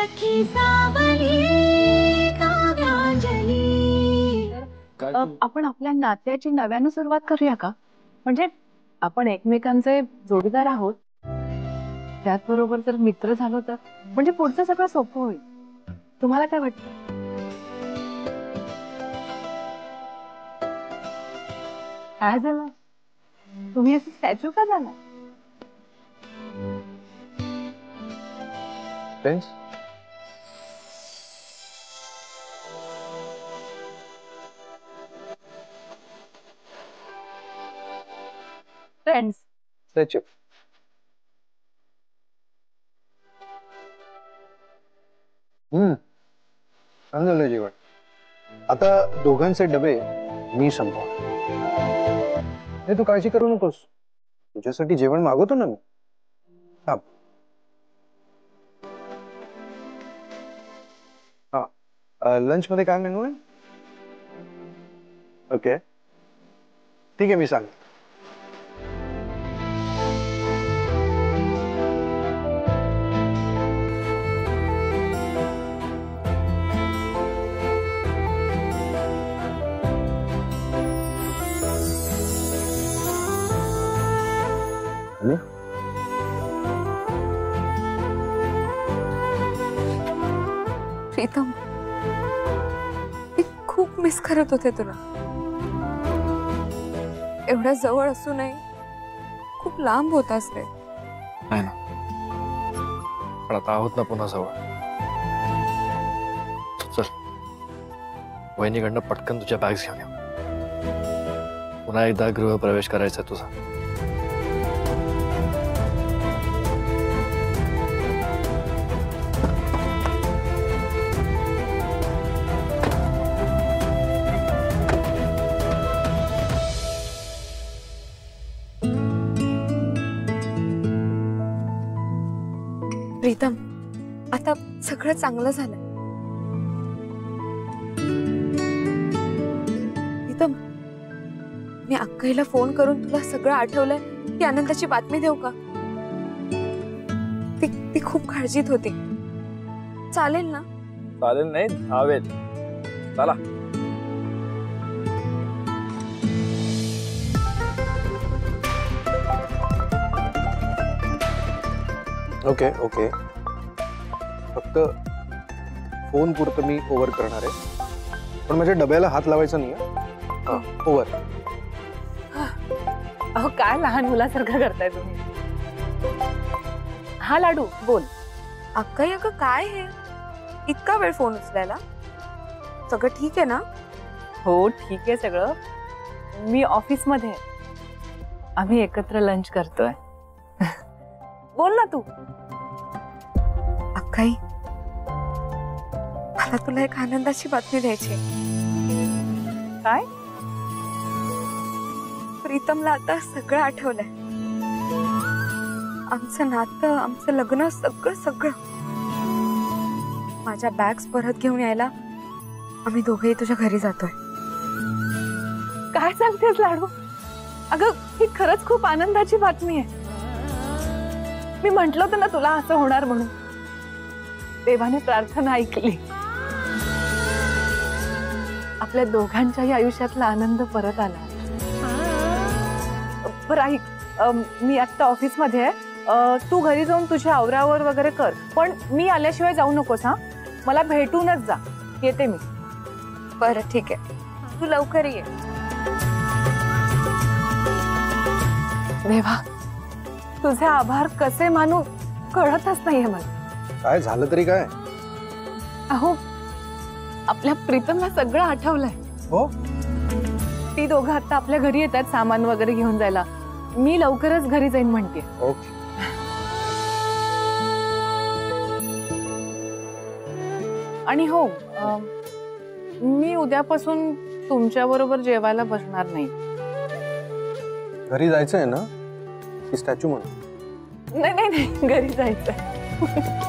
सखी सावली काव्यांजली। आपण आपल्या नात्याची नव्यानं सुरुवात करूया का? म्हणजे आपण एकमेकांचे जोडीदार आहोत, त्याचबरोबर जर मित्र झालो तर म्हणजे पुढचं सगळं सोपं होईल। तुम्हाला काय वाटतं? काय झालं? तुम्ही असं स्टॅच्यू का झाला? Friends, friends, statue. छान झालं जेवण। आता दोघांचे डबे मी संपवा। हे तू काळजी करू नकोस, तुझ्यासाठी जेवण मागवतो ना मी। थांब। हा, लंच मध्ये काय मेनू आहे? ओके, ठीक आहे, मी सांग। प्रीतम, मी खूप मिस करत होते तुला। एवढ्या जवळ असूनही खूप लांब होतास रे। नाही ना, पण आता आहोत ना पुन्हा जवळ। चल, वहिनीकडनं पटकन तुझ्या बॅग्स घेऊन ये। पुन्हा एकदा गृहप्रवेश करायचा तुझा। प्रीतम, आता सगळं चांगलं झालं। प्रीतम, मी अक्काईला फोन करून तुला सगळं आठवलंय ती आनंदाची बातमी देऊ का? ती खूप काळजीत होती। चालेल ना? चालेल नाही, धावेल। चला। ओके ओके, फक्त फोन पुरतं मी ओव्हर करणार आहे, पण माझ्या डब्याला हात लावायचा नाही। हां, ओव्हर। अहो, काय लहान मुलासारखं करताय तुम्ही? हा लाडू, बोल। अक्काई, अगं काय हे इतका वेळ फोन उचलायला? सगळं ठीक आहे ना? हो, ठीक आहे सगळं। मी ऑफिस मध्ये आहे, आम्ही एकत्र लंच करतोय। बोल ना तू। अक्काई, मला तुला एक आनंदाची बातमी द्यायची। काय? प्रीतमला आता सगळं आठवलंय। आमचं नातं, आमचं लग्न, सगळं। माझ्या बॅग्स परत घेऊन यायला आम्ही दोघेही तुझ्या घरी जातोय। काय सांगतेस लाडू? अगं, ही खरंच खूप आनंदाची बातमी आहे। मी म्हंटल होतं ना तुला असं होणार म्हणून। देवाने प्रार्थना ऐकली। आपल्या दोघांच्याही आयुष्यातला आनंद परत आला। बरं ऐक, मी आता ऑफिस मध्ये आहे, तू घरी जाऊन तुझ्या आवरावर वगैरे कर, पण मी आल्याशिवाय जाऊ नकोस हा। मला भेटूनच जा, येते मी। बरं ठीक आहे, तू लवकर ये। देवा, तुझे आभार कसे मानू कळतच नाहीये मला। काय झालं तरी काय? अहो, आपल्या प्रीतमला सगळं आठवलंय। हो, ती दोघं आता आपल्या घरी येतात सामान वगैरे घेऊन जायला। मी लवकरच घरी जाईन म्हणते। ओके। आणि हो, मी उद्यापासून तुमच्या बरोबर जेवायला बसणार नाही। घरी जायचंय ना? की स्टॅच्यू म्हणून? नाही, घरी जायचंय।